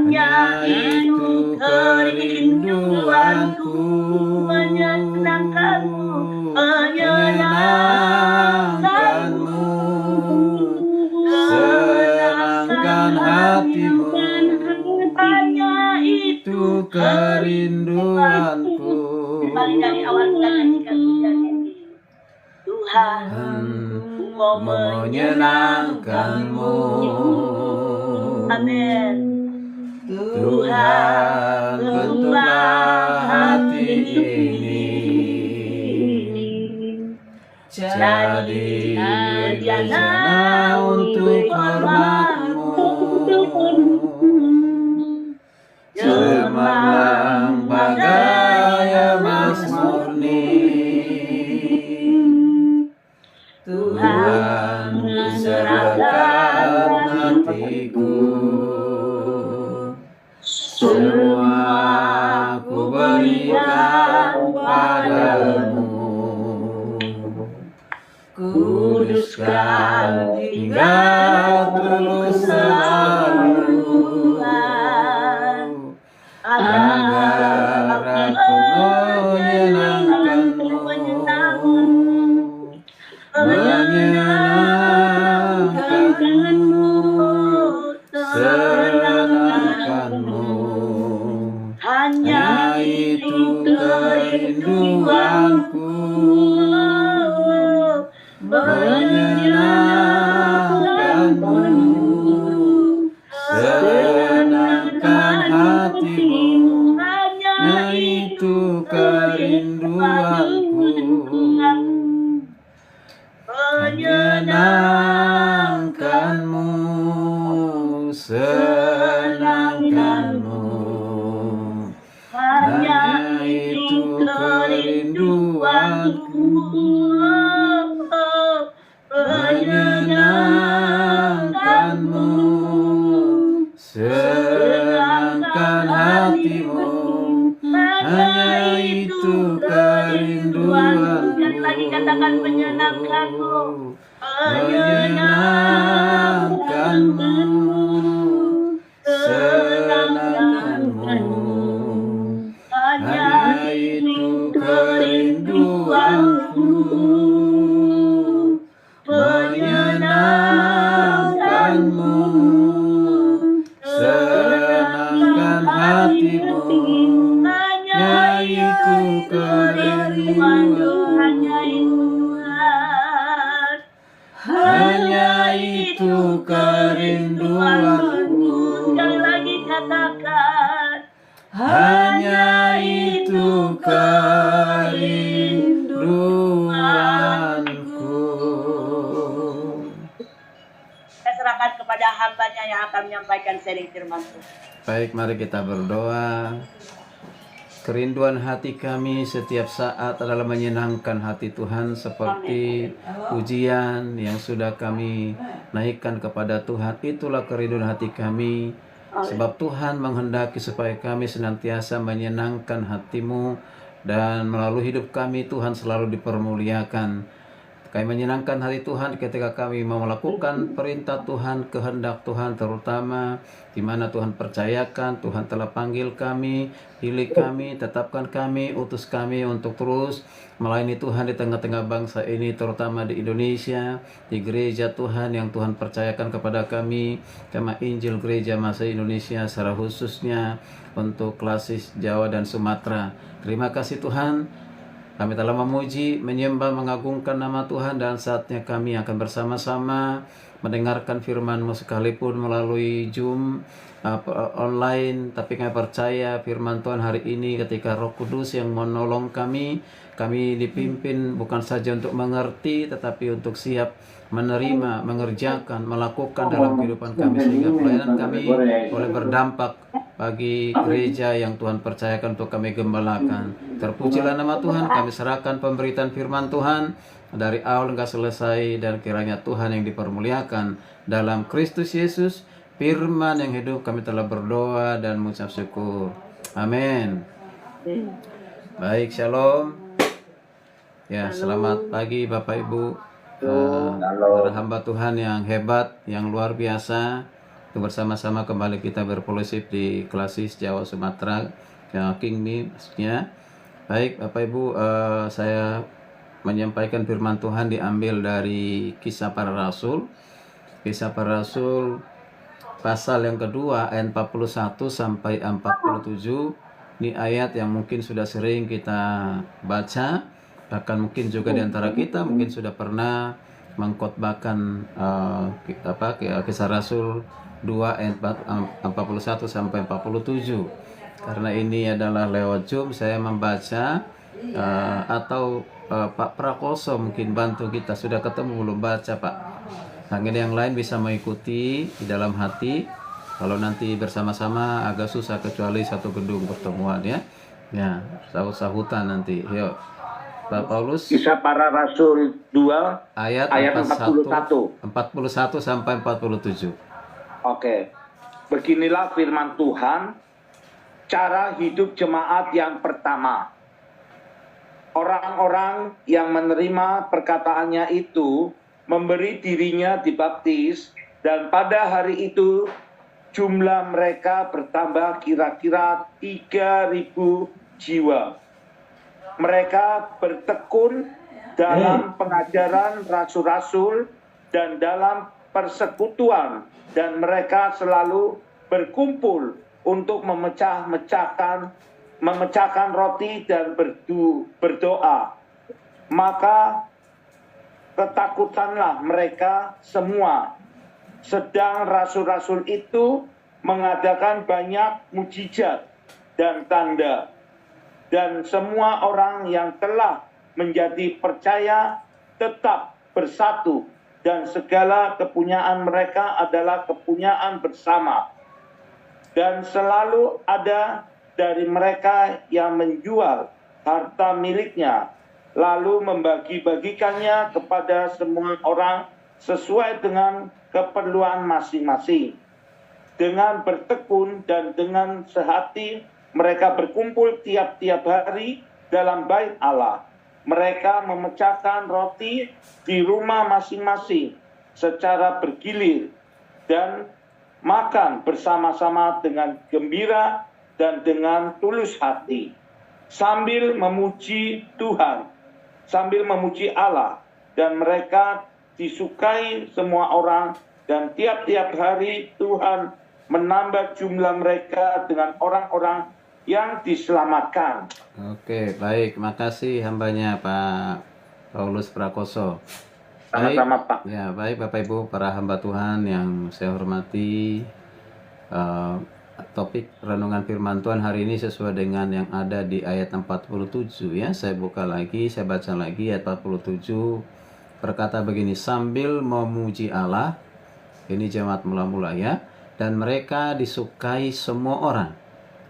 hanya itu kerinduanku, menyenangkanmu, menyenangkanmu, senangkan hatimu, hanya itu kerinduanku. Kembali dari awal kita nyanyikan pujian ini. Tuhan, mau menyenangkanmu. Amin. Tuhan, bentuklah hati ini jadi bejana untuk hormat-Mu. Cemerlang bagai emas murni, Tuhan serahkan hatiku, semua ku berikan padamu. Kuduskan hingga tulus selalu, agar aku menyenangkanmu, menyenangkanmu, senangkanmu, hanya itu kerinduanku, menyenangkanmu, senangkan hatimu, hanya itu kerinduanku, menyenangkanmu, senangkanmu, hanya itu kerinduanku, menyenangkanmu, senangkan hatimu, hanya itu kerinduanku. Lagi katakan menyenangkanmu, menyenangkanmu, senangkanmu, hanya itu kerinduanku, menyenangkanmu, senangkan hatimu, hanya itu kerinduanku, hanya itu kerinduanku. Sekali lagi katakan, hanya itu kerinduanku. Saya serahkan kepada hambanya yang akan menyampaikan sharing firman Tuhan. Baik, mari kita berdoa. Kerinduan hati kami setiap saat adalah menyenangkan hati Tuhan, seperti pujian yang sudah kami naikkan kepada Tuhan. Itulah kerinduan hati kami, sebab Tuhan menghendaki supaya kami senantiasa menyenangkan hati-Mu, dan melalui hidup kami Tuhan selalu dipermuliakan. Kami menyenangkan hati Tuhan ketika kami mau melakukan perintah Tuhan, kehendak Tuhan, terutama di mana Tuhan percayakan, Tuhan telah panggil kami, pilih kami, tetapkan kami, utus kami untuk terus melayani Tuhan di tengah-tengah bangsa ini, terutama di Indonesia, di gereja Tuhan yang Tuhan percayakan kepada kami, Jemaat Injil Gereja Masai Indonesia, secara khususnya untuk klasis Jawa dan Sumatera. Terima kasih Tuhan. Kami telah memuji, menyembah, mengagungkan nama Tuhan, dan saatnya kami akan bersama-sama mendengarkan firman-Mu sekalipun melalui Zoom online. Tapi kami percaya firman Tuhan hari ini ketika Roh Kudus yang menolong kami dipimpin bukan saja untuk mengerti, tetapi untuk siap menerima, mengerjakan, melakukan dalam kehidupan kami, sehingga pelayanan kami boleh berdampak bagi gereja yang Tuhan percayakan untuk kami gembalakan. Terpujilah nama Tuhan. Kami serahkan pemberitaan firman Tuhan dari awal hingga selesai, dan kiranya Tuhan yang dipermuliakan dalam Kristus Yesus, firman yang hidup. Kami telah berdoa dan mengucap syukur. Amin. Baik, shalom. Ya, selamat pagi Bapak Ibu, para hamba Tuhan yang hebat, yang luar biasa. bersama-sama kembali kita berfellowship di Klasis Jawa Sumatera, King Mi maksudnya. Baik Bapak Ibu, saya menyampaikan firman Tuhan diambil dari Kisah Para Rasul. Kisah Para Rasul pasal yang kedua ayat 41 sampai 47. Ini ayat yang mungkin sudah sering kita baca, bahkan mungkin juga di antara kita mungkin sudah pernah mengkhotbahkan Kisah Rasul 2 ayat 41 sampai 47. Karena ini adalah lewat Zoom, saya membaca atau Pak Prakoso mungkin bantu kita. Sudah ketemu belum baca Pak? Mungkin yang lain bisa mengikuti di dalam hati. Kalau nanti bersama-sama agak susah kecuali satu gedung pertemuan ya. Ya, sahut-sahutan nanti. Yuk. Pak Paulus. Kisah Para Rasul 2 ayat 41 sampai 47. Oke. Beginilah firman Tuhan, cara hidup jemaat yang pertama. Orang-orang yang menerima perkataannya itu memberi dirinya dibaptis, dan pada hari itu jumlah mereka bertambah kira-kira 3.000 jiwa. Mereka bertekun dalam pengajaran rasul-rasul dan dalam persekutuan, dan mereka selalu berkumpul untuk memecahkan roti dan berdoa. Maka ketakutanlah mereka semua. Sedang rasul-rasul itu mengadakan banyak mujizat dan tanda. Dan semua orang yang telah menjadi percaya tetap bersatu. Dan segala kepunyaan mereka adalah kepunyaan bersama. Dan selalu ada dari mereka yang menjual harta miliknya, lalu membagi-bagikannya kepada semua orang sesuai dengan keperluan masing-masing. Dengan bertekun dan dengan sehati, mereka berkumpul tiap-tiap hari dalam bait Allah. Mereka memecahkan roti di rumah masing-masing secara bergilir dan makan bersama-sama dengan gembira dan dengan tulus hati, sambil memuji Tuhan, sambil memuji Allah, dan mereka disukai semua orang, dan tiap-tiap hari Tuhan menambah jumlah mereka dengan orang-orang yang diselamatkan. Oke, baik, makasih hambanya Pak Paulus Prakoso. Sama-sama Pak. Ya, baik Bapak Ibu para hamba Tuhan yang saya hormati. Topik renungan firman Tuhan hari ini sesuai dengan yang ada di ayat 47 ya. Saya buka lagi, saya baca lagi ayat 47. Berkata begini, sambil memuji Allah, ini jemaat mula-mula ya, dan mereka disukai semua orang.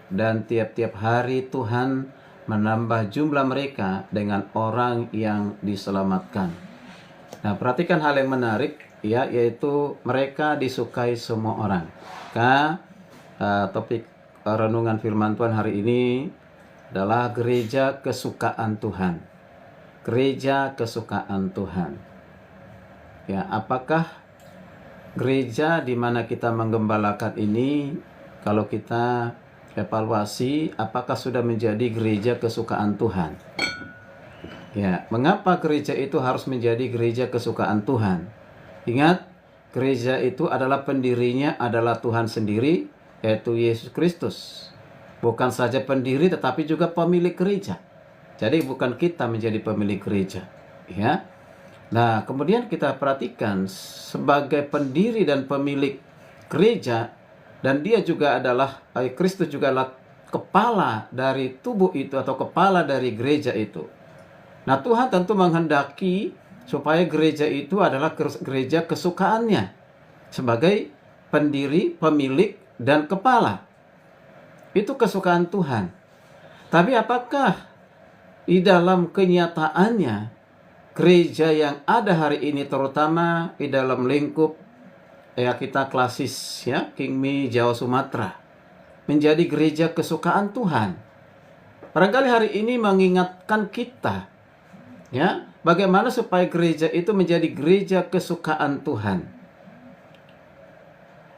Dan tiap-tiap hari Tuhan menambah jumlah mereka dengan orang yang diselamatkan. Nah, perhatikan hal yang menarik ya, yaitu mereka disukai semua orang. Topik renungan firman Tuhan hari ini adalah gereja kesukaan Tuhan. Gereja kesukaan Tuhan. Ya, apakah gereja di mana kita menggembalakan ini, kalau kita evaluasi, apakah sudah menjadi gereja kesukaan Tuhan? Ya, mengapa gereja itu harus menjadi gereja kesukaan Tuhan? Ingat, gereja itu adalah pendirinya adalah Tuhan sendiri, yaitu Yesus Kristus. Bukan saja pendiri tetapi juga pemilik gereja. Jadi bukan kita menjadi pemilik gereja, ya. Nah, kemudian kita perhatikan sebagai pendiri dan pemilik gereja, dan dia juga adalah Kristus juga adalah kepala dari tubuh itu atau kepala dari gereja itu. Nah, Tuhan tentu menghendaki supaya gereja itu adalah gereja kesukaannya sebagai pendiri, pemilik, dan kepala. Itu kesukaan Tuhan. Tapi apakah di dalam kenyataannya gereja yang ada hari ini, terutama di dalam lingkup ya kita klasis ya, King Mi Jawa Sumatera, menjadi gereja kesukaan Tuhan? Barangkali hari ini mengingatkan kita ya, bagaimana supaya gereja itu menjadi gereja kesukaan Tuhan.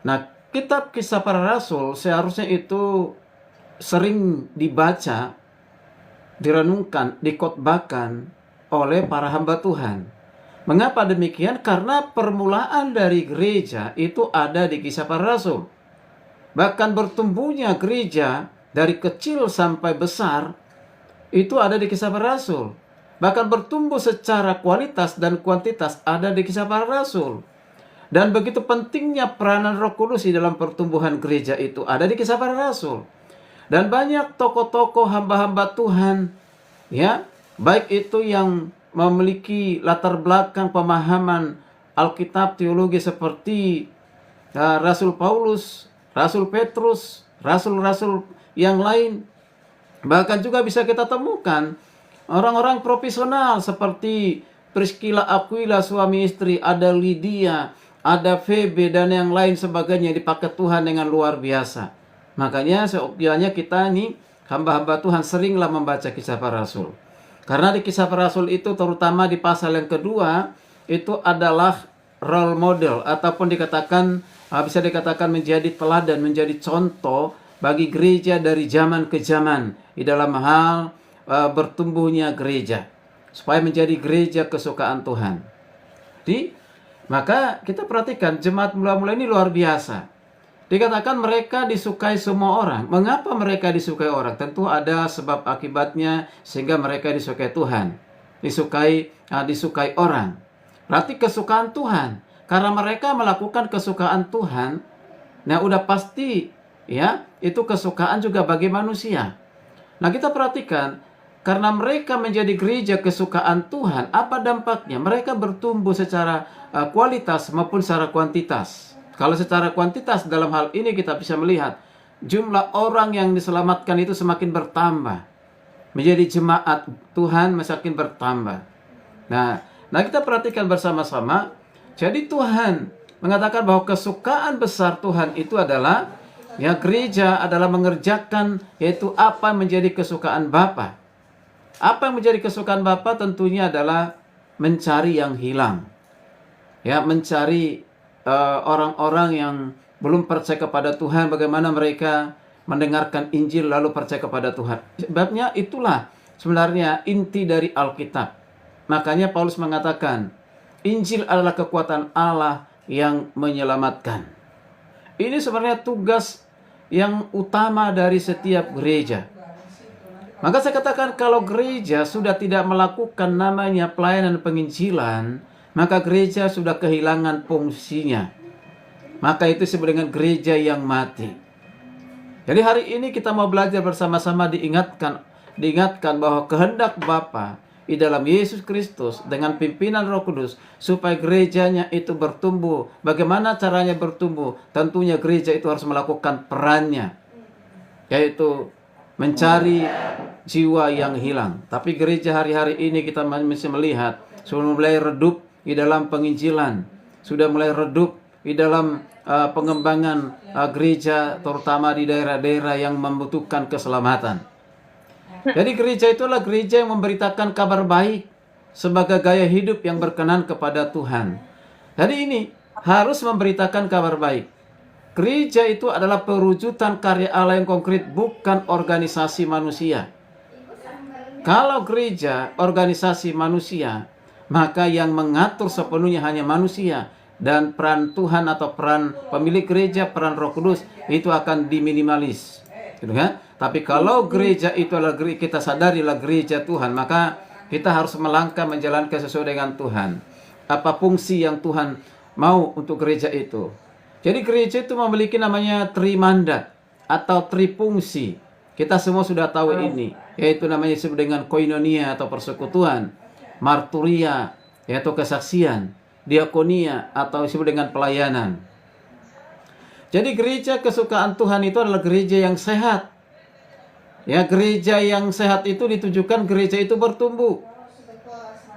Nah, kitab Kisah Para Rasul seharusnya itu sering dibaca, direnungkan, dikotbahkan oleh para hamba Tuhan. Mengapa demikian? Karena permulaan dari gereja itu ada di Kisah Para Rasul. Bahkan bertumbuhnya gereja dari kecil sampai besar itu ada di Kisah Para Rasul. Bahkan bertumbuh secara kualitas dan kuantitas ada di Kisah Para Rasul. Dan begitu pentingnya peranan Roh Kudus di dalam pertumbuhan gereja itu ada di Kisah Para Rasul. Dan banyak tokoh-tokoh hamba-hamba Tuhan, ya, baik itu yang memiliki latar belakang pemahaman Alkitab teologi seperti Rasul Paulus, Rasul Petrus, rasul-rasul yang lain. Bahkan juga bisa kita temukan orang-orang profesional seperti Priscilla Aquila suami istri, ada Lydia, ada Febe dan yang lain sebagainya dipakai Tuhan dengan luar biasa. Makanya seyogyanya kita ini hamba-hamba Tuhan seringlah membaca Kisah Para Rasul. Karena di Kisah Para Rasul itu terutama di pasal yang kedua itu adalah role model ataupun bisa dikatakan menjadi teladan, menjadi contoh bagi gereja dari zaman ke zaman di dalam hal bertumbuhnya gereja supaya menjadi gereja kesukaan Tuhan. Maka kita perhatikan jemaat mula-mula ini luar biasa. Dikatakan mereka disukai semua orang. Mengapa mereka disukai orang? Tentu ada sebab akibatnya sehingga mereka disukai Tuhan. Disukai orang. Berarti kesukaan Tuhan. Karena mereka melakukan kesukaan Tuhan, nah udah pasti ya, itu kesukaan juga bagi manusia. Nah, kita perhatikan karena mereka menjadi gereja kesukaan Tuhan, apa dampaknya? Mereka bertumbuh secara kualitas maupun secara kuantitas. Kalau secara kuantitas dalam hal ini kita bisa melihat jumlah orang yang diselamatkan itu semakin bertambah. Menjadi jemaat Tuhan semakin bertambah. Nah kita perhatikan bersama-sama. Jadi Tuhan mengatakan bahwa kesukaan besar Tuhan itu adalah ya gereja adalah mengerjakan yaitu apa yang menjadi kesukaan Bapa. Apa yang menjadi kesukaan Bapa tentunya adalah mencari yang hilang. Ya, mencari orang-orang yang belum percaya kepada Tuhan, bagaimana mereka mendengarkan Injil lalu percaya kepada Tuhan. Sebabnya itulah sebenarnya inti dari Alkitab. Makanya Paulus mengatakan, Injil adalah kekuatan Allah yang menyelamatkan. Ini sebenarnya tugas yang utama dari setiap gereja. Maka saya katakan kalau gereja sudah tidak melakukan namanya pelayanan penginjilan, maka gereja sudah kehilangan fungsinya. Maka itu disebut dengan gereja yang mati. Jadi hari ini kita mau belajar bersama-sama diingatkan bahwa kehendak Bapa di dalam Yesus Kristus dengan pimpinan Roh Kudus supaya gerejanya itu bertumbuh. Bagaimana caranya bertumbuh? Tentunya gereja itu harus melakukan perannya, yaitu mencari jiwa yang hilang. Tapi gereja hari-hari ini kita masih melihat sudah mulai redup di dalam penginjilan, sudah mulai redup di dalam pengembangan gereja, terutama di daerah-daerah yang membutuhkan keselamatan. Jadi gereja itu adalah gereja yang memberitakan kabar baik sebagai gaya hidup yang berkenan kepada Tuhan. Jadi ini harus memberitakan kabar baik. Gereja itu adalah perwujudan karya Allah yang konkret, bukan organisasi manusia. Kalau gereja organisasi manusia, maka yang mengatur sepenuhnya hanya manusia, dan peran Tuhan atau peran pemilik gereja, peran Roh Kudus itu akan diminimalis, gitu kan? Tapi kalau gereja itu adalah kita sadari adalah gereja Tuhan, maka kita harus melangkah menjalankan sesuai dengan Tuhan. Apa fungsi yang Tuhan mau untuk gereja itu? Jadi gereja itu memiliki namanya trimandat atau trifungsi. Kita semua sudah tahu ini, yaitu namanya disebut dengan koinonia atau persekutuan, marturia yaitu kesaksian, diakonia atau disebut dengan pelayanan. Jadi gereja kesukaan Tuhan itu adalah gereja yang sehat. Ya, gereja yang sehat itu ditujukan gereja itu bertumbuh.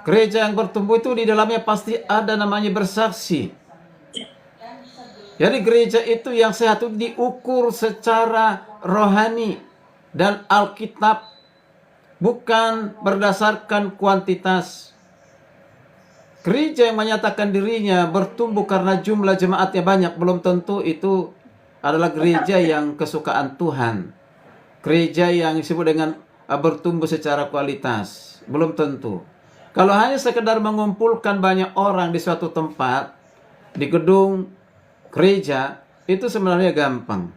Gereja yang bertumbuh itu di dalamnya pasti ada namanya bersaksi. Jadi gereja itu yang sehat itu diukur secara rohani dan Alkitab, bukan berdasarkan kuantitas. Gereja yang menyatakan dirinya bertumbuh karena jumlah jemaatnya banyak, belum tentu itu adalah gereja yang kesukaan Tuhan. Gereja yang disebut dengan bertumbuh secara kualitas. Belum tentu. Kalau hanya sekedar mengumpulkan banyak orang di suatu tempat, di gedung gereja, itu sebenarnya gampang.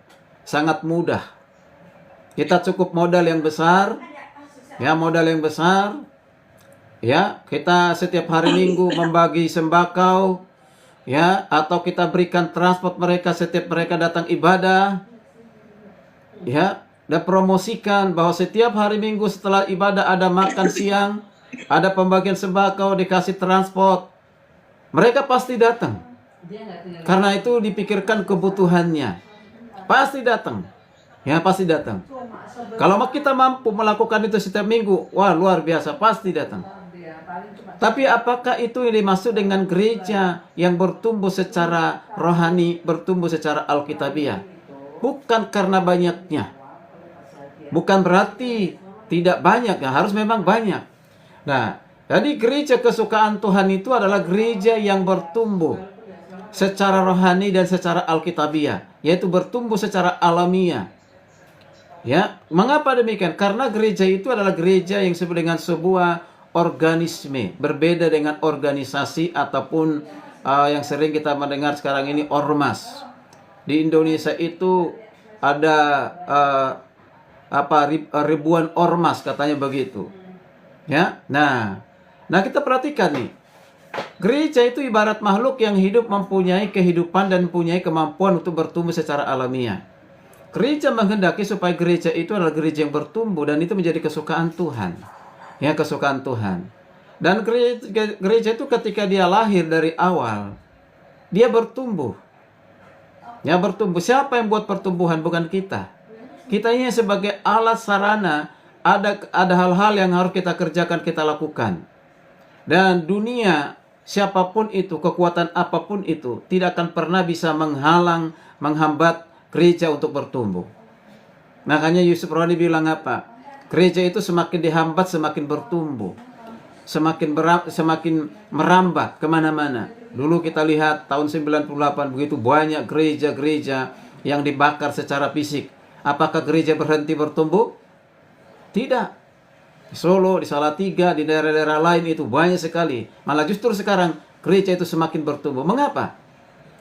Sangat mudah. Kita cukup modal yang besar. Ya, modal yang besar. Ya, kita setiap hari Minggu membagi sembako. Ya, atau kita berikan transport mereka setiap mereka datang ibadah. Ya, dan promosikan bahwa setiap hari Minggu setelah ibadah ada makan siang, ada pembagian sembako, dikasih transport. Mereka pasti datang. Karena itu dipikirkan kebutuhannya. Pasti datang. Ya, pasti datang. Kalau kita mampu melakukan itu setiap minggu, wah luar biasa, pasti datang. Tapi apakah itu yang dimaksud dengan gereja yang bertumbuh secara rohani, bertumbuh secara alkitabiah? Bukan karena banyaknya. Bukan berarti tidak banyak, ya harus memang banyak. Nah, jadi gereja kesukaan Tuhan itu adalah gereja yang bertumbuh secara rohani dan secara alkitabiah, yaitu bertumbuh secara alamiah. Ya, mengapa demikian? Karena gereja itu adalah gereja yang disebut dengan sebuah organisme, berbeda dengan organisasi ataupun yang sering kita mendengar sekarang ini ormas. Di Indonesia itu ada ribuan ormas katanya begitu. Ya, nah kita perhatikan nih. Gereja itu ibarat makhluk yang hidup, mempunyai kehidupan dan mempunyai kemampuan untuk bertumbuh secara alamiah. Gereja menghendaki supaya gereja itu adalah gereja yang bertumbuh dan itu menjadi kesukaan Tuhan. Ya, kesukaan Tuhan. Dan gereja itu ketika dia lahir dari awal, dia bertumbuh. Ya, bertumbuh. Siapa yang buat pertumbuhan? Bukan kita. Kita ini sebagai alat sarana, ada hal-hal yang harus kita kerjakan, kita lakukan. Dan dunia, siapapun itu, kekuatan apapun itu, tidak akan pernah bisa menghambat gereja untuk bertumbuh. Makanya Yusuf Rohani bilang apa? Gereja itu semakin dihambat, semakin bertumbuh. Semakin merambat kemana-mana. Dulu kita lihat tahun 98 begitu banyak gereja-gereja yang dibakar secara fisik. Apakah gereja berhenti bertumbuh? Tidak. Di Solo, di Salatiga, di daerah-daerah lain itu banyak sekali. Malah justru sekarang gereja itu semakin bertumbuh. Mengapa?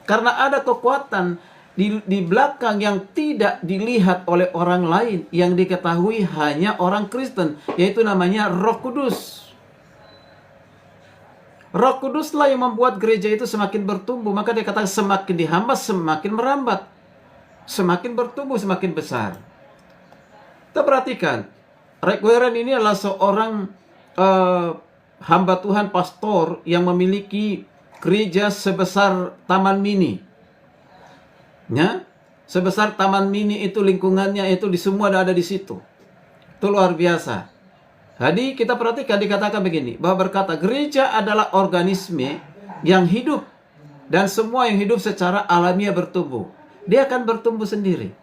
Karena ada kekuatan di belakang yang tidak dilihat oleh orang lain, yang diketahui hanya orang Kristen, yaitu namanya Roh Kudus. Roh Kuduslah yang membuat gereja itu semakin bertumbuh. Maka dia kata semakin dihambat, semakin merambat. Semakin bertumbuh, semakin besar. Kita perhatikan, Rick Warren ini adalah seorang hamba Tuhan, pastor yang memiliki gereja sebesar Taman Mini. Ya, sebesar Taman Mini itu lingkungannya itu di semua ada di situ. Itu luar biasa. Jadi kita perhatikan dikatakan begini, bahwa berkata gereja adalah organisme yang hidup dan semua yang hidup secara alamiah bertumbuh. Dia akan bertumbuh sendiri.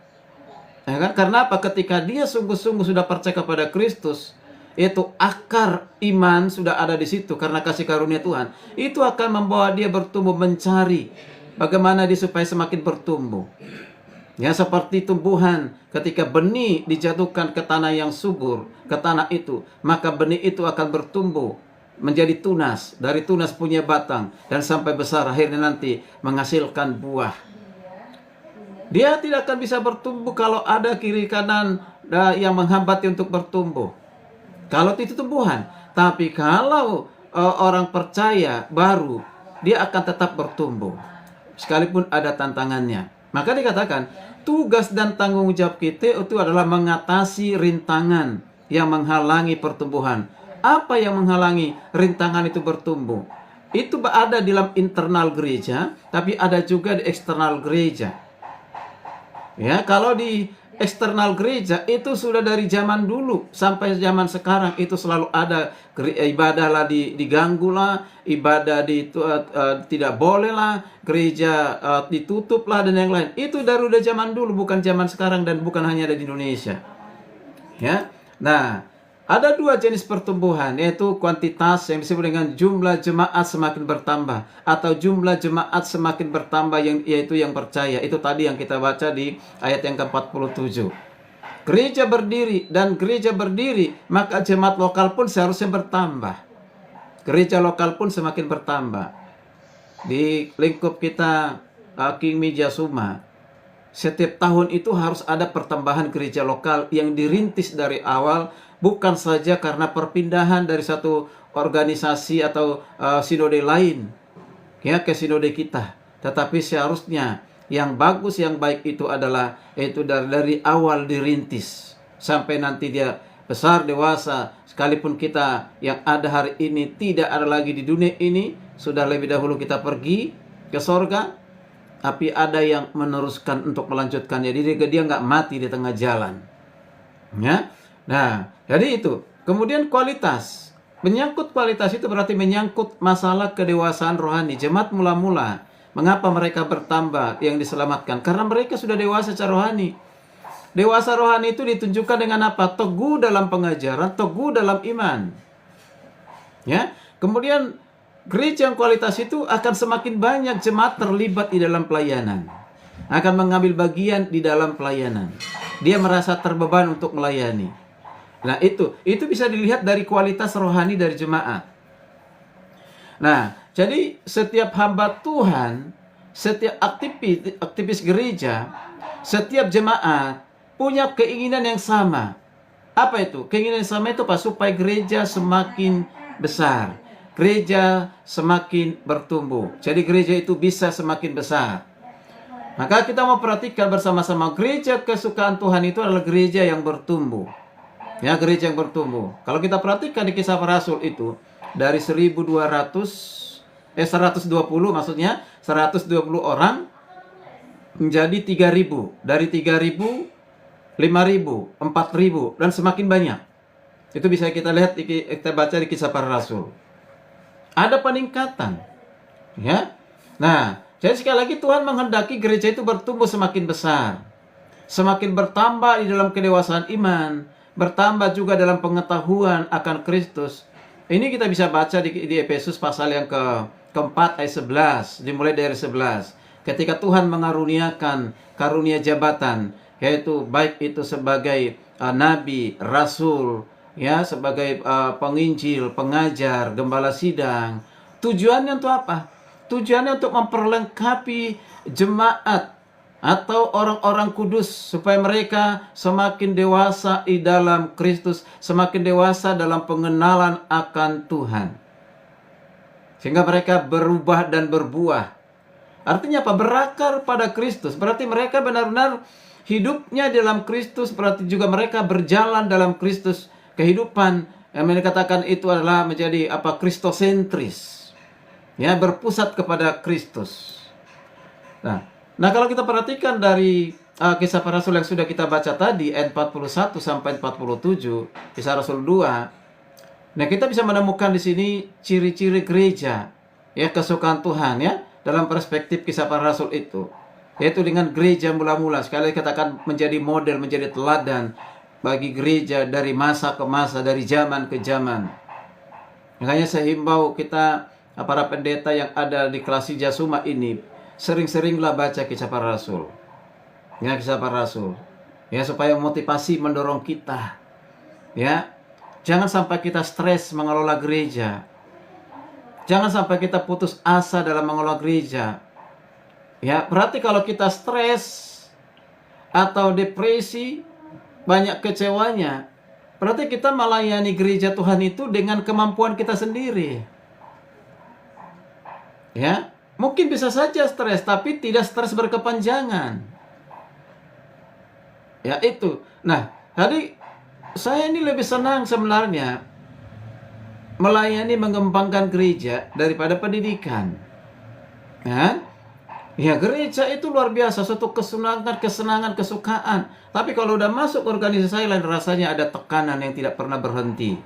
Ya kan? Karena apa? Ketika dia sungguh-sungguh sudah percaya kepada Kristus, itu akar iman sudah ada di situ karena kasih karunia Tuhan. Itu akan membawa dia bertumbuh, mencari bagaimana dia supaya semakin bertumbuh. Ya, seperti tumbuhan ketika benih dijatuhkan ke tanah yang subur, ke tanah itu, maka benih itu akan bertumbuh menjadi tunas. Dari tunas punya batang dan sampai besar akhirnya nanti menghasilkan buah. Dia tidak akan bisa bertumbuh kalau ada kiri kanan yang menghambat untuk bertumbuh. Kalau itu tumbuhan. Tapi kalau orang percaya baru, dia akan tetap bertumbuh. Sekalipun ada tantangannya. Maka dikatakan, tugas dan tanggung jawab kita itu adalah mengatasi rintangan yang menghalangi pertumbuhan. Apa yang menghalangi rintangan itu bertumbuh? Itu ada di dalam internal gereja, tapi ada juga di eksternal gereja. Ya, kalau di eksternal gereja itu sudah dari zaman dulu sampai zaman sekarang itu selalu ada ibadah lah diganggu lah, ibadah tidak boleh lah, gereja ditutup lah dan yang lain. Itu dari udah zaman dulu, bukan zaman sekarang dan bukan hanya ada di Indonesia. Ya, nah Ada dua jenis pertumbuhan, yaitu kuantitas yang disebut dengan jumlah jemaat semakin bertambah, atau jumlah jemaat semakin bertambah, yaitu yang percaya. Itu tadi yang kita baca di ayat yang ke-47. Gereja berdiri, dan gereja berdiri, maka jemaat lokal pun seharusnya bertambah. Gereja lokal pun semakin bertambah. Di lingkup kita King Mijasuma, setiap tahun itu harus ada pertambahan gereja lokal yang dirintis dari awal, bukan saja karena perpindahan dari satu organisasi atau sinode lain ya ke sinode kita, tetapi seharusnya yang bagus, yang baik itu adalah dari awal dirintis sampai nanti dia besar dewasa. Sekalipun kita yang ada hari ini tidak ada lagi di dunia ini, sudah lebih dahulu kita pergi ke sorga, tapi ada yang meneruskan untuk melanjutkannya. Jadi dia nggak mati di tengah jalan. Ya, nah jadi itu. Kemudian kualitas. Menyangkut kualitas itu berarti menyangkut masalah kedewasaan rohani. Jemaat mula-mula, mengapa mereka bertambah yang diselamatkan? Karena mereka sudah dewasa secara rohani. Dewasa rohani itu ditunjukkan dengan apa? Teguh dalam pengajaran, teguh dalam iman. Ya, kemudian gereja yang kualitas itu akan semakin banyak jemaat terlibat di dalam pelayanan, akan mengambil bagian di dalam pelayanan. Dia merasa terbeban untuk melayani. Nah, itu bisa dilihat dari kualitas rohani dari jemaat. Nah, jadi setiap hamba Tuhan, setiap aktivis gereja, setiap jemaat punya keinginan yang sama. Apa itu? Keinginan yang sama itu Pak, supaya gereja semakin besar, gereja semakin bertumbuh. Jadi gereja itu bisa semakin besar. Maka kita mau perhatikan bersama-sama, gereja kesukaan Tuhan itu adalah gereja yang bertumbuh. Ya, gereja yang bertumbuh. Kalau kita perhatikan di Kisah Para Rasul itu, dari 120 maksudnya 120 orang menjadi 3.000. Dari 3.000, 5.000, 4.000, dan semakin banyak. Itu bisa kita lihat, kita baca di Kisah Para Rasul. Ada peningkatan. Ya. Nah, jadi sekali lagi Tuhan menghendaki gereja itu bertumbuh semakin besar, semakin bertambah di dalam kedewasaan iman, bertambah juga dalam pengetahuan akan Kristus. Ini kita bisa baca di Efesus pasal yang keempat ayat 11, dimulai dari 11. Ketika Tuhan mengaruniakan karunia jabatan, yaitu baik itu sebagai nabi, rasul, ya, sebagai penginjil, pengajar, gembala sidang. Tujuannya untuk apa? Tujuannya untuk memperlengkapi jemaat atau orang-orang kudus, supaya mereka semakin dewasa di dalam Kristus, semakin dewasa dalam pengenalan akan Tuhan, sehingga mereka berubah dan berbuah. Artinya apa? Berakar pada Kristus. Berarti mereka benar-benar hidupnya dalam Kristus, berarti juga mereka berjalan dalam Kristus. Kehidupan yang dikatakan itu adalah menjadi apa? Kristosentris. Ya, berpusat kepada Kristus. Nah, kalau kita perhatikan dari Kisah Para Rasul yang sudah kita baca tadi, ayat 41 sampai 47, Kisah Rasul 2. Nah, kita bisa menemukan di sini ciri-ciri gereja, ya, kesukaan Tuhan, ya, dalam perspektif Kisah Para Rasul itu. Yaitu dengan gereja mula-mula, sekali lagi katakan, menjadi model, menjadi teladan bagi gereja dari masa ke masa, dari zaman ke zaman. Makanya saya himbau kita, para pendeta yang ada di kelas Jasuma ini, sering-seringlah baca Kisah Para Rasul. Ya, Kisah Para Rasul. Ya, supaya motivasi mendorong kita. Ya, jangan sampai kita stres mengelola gereja. Jangan sampai kita putus asa dalam mengelola gereja. Ya, berarti kalau kita stres atau depresi, banyak kecewanya, berarti kita melayani gereja Tuhan itu dengan kemampuan kita sendiri. Ya, mungkin bisa saja stres, tapi tidak stres berkepanjangan. Ya, itu. Nah, tadi saya ini lebih senang sebenarnya melayani, mengembangkan gereja daripada pendidikan. Ya, gereja itu luar biasa, suatu kesenangan, kesukaan. Tapi kalau udah masuk organisasi lain, rasanya ada tekanan yang tidak pernah berhenti.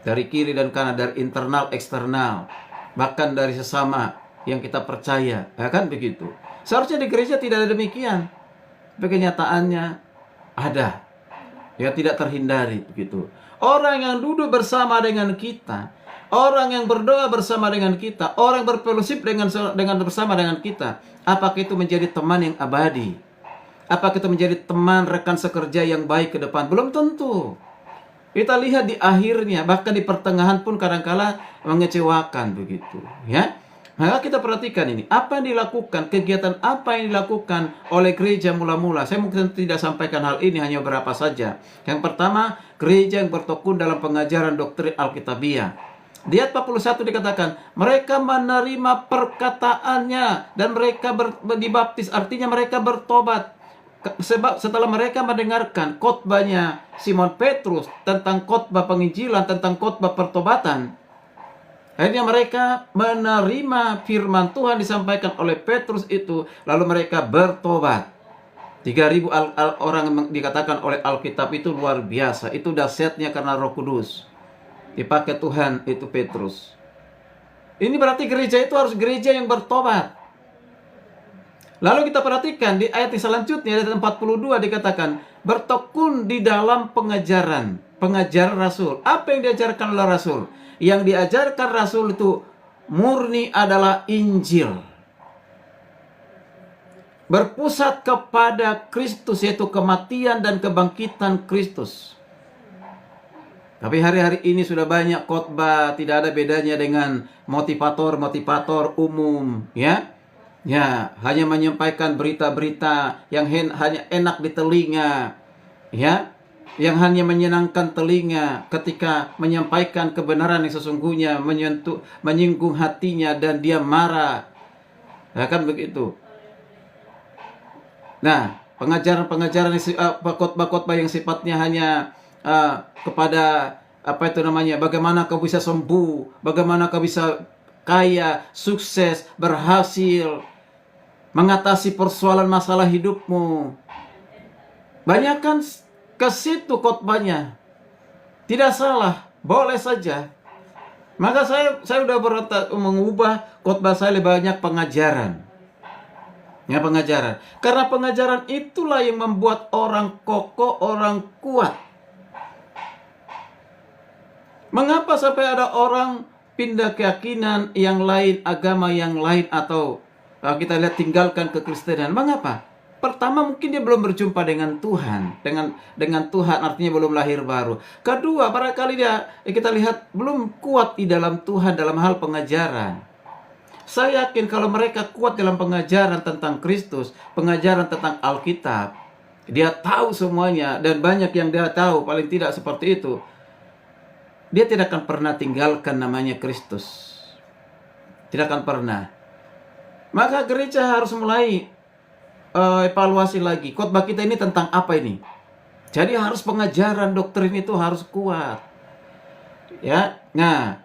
Dari kiri dan kanan, dari internal, eksternal, bahkan dari sesama yang kita percaya, ya kan begitu. Seharusnya di gereja tidak ada demikian, tapi kenyataannya ada. Ya, tidak terhindari begitu. Orang yang duduk bersama dengan kita, orang yang berdoa bersama dengan kita, orang yang berfellowship dengan bersama dengan kita, apakah itu menjadi teman yang abadi? Apakah itu menjadi teman rekan sekerja yang baik ke depan? Belum tentu. Kita lihat di akhirnya, bahkan di pertengahan pun kadangkala mengecewakan begitu, ya. Maka kita perhatikan ini, apa yang dilakukan, kegiatan apa yang dilakukan oleh gereja mula-mula. Saya mungkin tidak sampaikan hal ini, hanya beberapa saja. Yang pertama, gereja yang bertekun dalam pengajaran doktrin Alkitabiah. Di ayat 41 dikatakan, mereka menerima perkataannya dan mereka dibaptis, artinya mereka bertobat. Sebab setelah mereka mendengarkan khotbahnya Simon Petrus tentang khotbah penginjilan, tentang khotbah pertobatan, akhirnya mereka menerima firman Tuhan disampaikan oleh Petrus itu, lalu mereka bertobat. 3.000 orang dikatakan oleh Alkitab itu luar biasa. Itu dahsyatnya karena Roh Kudus dipakai Tuhan itu Petrus. Ini berarti gereja itu harus gereja yang bertobat. Lalu kita perhatikan di ayat selanjutnya, ayat 42 dikatakan, bertekun di dalam pengajaran Rasul. Apa yang diajarkan oleh Rasul? Yang diajarkan Rasul itu murni adalah Injil. Berpusat kepada Kristus, yaitu kematian dan kebangkitan Kristus. Tapi hari-hari ini sudah banyak khotbah, tidak ada bedanya dengan motivator umum, ya. Ya, hanya menyampaikan berita-berita yang hanya enak di telinga, ya, yang hanya menyenangkan telinga ketika menyampaikan kebenaran yang sesungguhnya menyinggung hatinya dan dia marah, ya kan begitu. Nah, pengajaran-pengajaran khotbah-khotbah yang sifatnya hanya kepada bagaimana kau bisa sembuh, bagaimana kau bisa kaya, sukses, berhasil, mengatasi persoalan masalah hidupmu. Banyakkan ke situ khotbahnya. Tidak salah, boleh saja. Maka saya sudah mengubah khotbah saya lebih banyak pengajaran. Ya, pengajaran. Karena pengajaran itulah yang membuat orang kokoh, orang kuat. Mengapa sampai ada orang pindah keyakinan yang lain, agama yang lain, atau kita lihat tinggalkan kekristenan? Mengapa? Pertama, mungkin dia belum berjumpa dengan Tuhan, dengan Tuhan, artinya belum lahir baru. Kedua, barangkali kita lihat belum kuat di dalam Tuhan dalam hal pengajaran. Saya yakin kalau mereka kuat dalam pengajaran tentang Kristus, pengajaran tentang Alkitab, dia tahu semuanya dan banyak yang dia tahu, paling tidak seperti itu, dia tidak akan pernah tinggalkan namanya Kristus. Tidak akan pernah. Maka gereja harus mulai evaluasi lagi. Khotbah kita ini tentang apa ini? Jadi harus pengajaran doktrin itu harus kuat. Ya. Nah,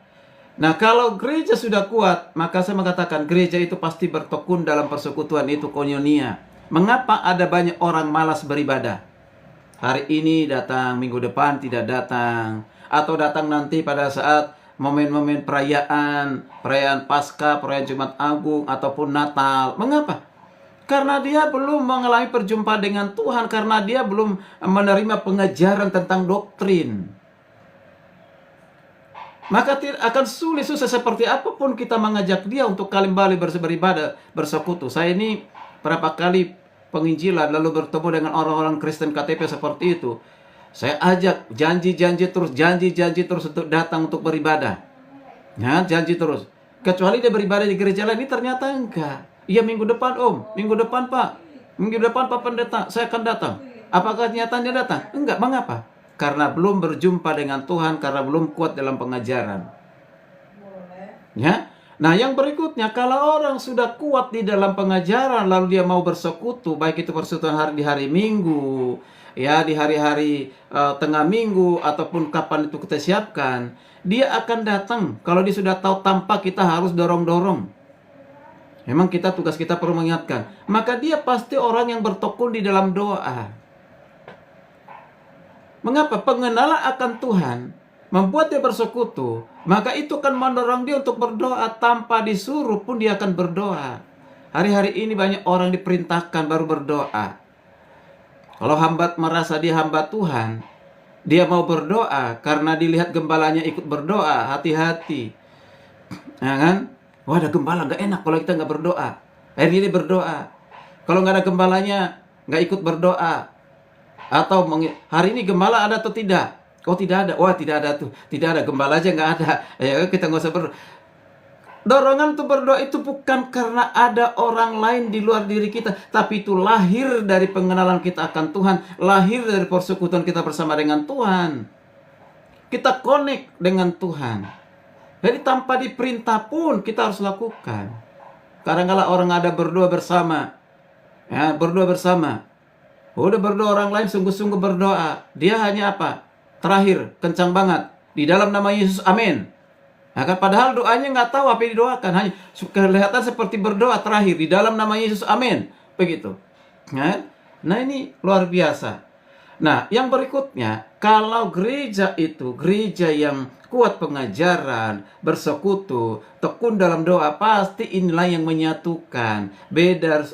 kalau gereja sudah kuat, maka saya mengatakan gereja itu pasti bertekun dalam persekutuan itu, koinonia. Mengapa ada banyak orang malas beribadah? Hari ini datang, minggu depan tidak datang, atau datang nanti pada saat momen-momen perayaan Paskah, perayaan Jumat Agung, ataupun Natal. Mengapa? Karena dia belum mengalami perjumpaan dengan Tuhan, karena dia belum menerima pengajaran tentang doktrin. Maka akan susah seperti apapun kita mengajak dia untuk kembali beribadah, bersekutu. Saya ini berapa kali penginjilan lalu bertemu dengan orang-orang Kristen KTP seperti itu. Saya ajak janji-janji terus untuk datang untuk beribadah. Ya, janji terus. Kecuali dia beribadah di gereja lain, ini ternyata enggak. Iya, minggu depan Om, minggu depan Pak, minggu depan Pak Pendeta, saya akan datang. Apakah nyatanya datang? Enggak, mengapa? Karena belum berjumpa dengan Tuhan, karena belum kuat dalam pengajaran. Ya. Nah, yang berikutnya, kalau orang sudah kuat di dalam pengajaran, lalu dia mau bersekutu, baik itu persekutuan di hari Minggu, ya, di hari-hari tengah minggu, ataupun kapan itu kita siapkan, dia akan datang. Kalau dia sudah tahu tanpa kita harus dorong-dorong. Memang tugas kita perlu mengingatkan. Maka dia pasti orang yang bertekun di dalam doa. Mengapa? Pengenalan akan Tuhan membuat dia bersekutu. Maka itu akan mendorong dia untuk berdoa. Tanpa disuruh pun dia akan berdoa. Hari-hari ini banyak orang diperintahkan baru berdoa. Kalau hamba merasa dia hamba Tuhan, dia mau berdoa karena dilihat gembalanya ikut berdoa, hati-hati. Ya kan? Wah, ada gembala, nggak enak kalau kita nggak berdoa. Akhirnya dia berdoa. Kalau nggak ada gembalanya, nggak ikut berdoa. Atau hari ini gembala ada atau tidak? Oh, tidak ada. Wah, tidak ada tuh. Tidak ada, gembala aja nggak ada. Ya, kita nggak usah berdoa. Dorongan untuk berdoa itu bukan karena ada orang lain di luar diri kita, tapi itu lahir dari pengenalan kita akan Tuhan, lahir dari persekutuan kita bersama dengan Tuhan. Kita connect dengan Tuhan. Jadi tanpa diperintah pun kita harus lakukan. Kadang-kadang orang ada berdoa bersama. Ya, berdoa bersama. Udah berdoa, orang lain sungguh-sungguh berdoa. Dia hanya apa? Terakhir, kencang banget. Di dalam nama Yesus, amin. Nah, kan, padahal doanya nggak tahu apa yang didoakan, hanya kelihatan seperti berdoa terakhir di dalam nama Yesus, amin, begitu. Nah, ini luar biasa. Nah, yang berikutnya, kalau gereja itu gereja yang kuat pengajaran, bersekutu, tekun dalam doa, pasti inilah yang menyatukan. Beda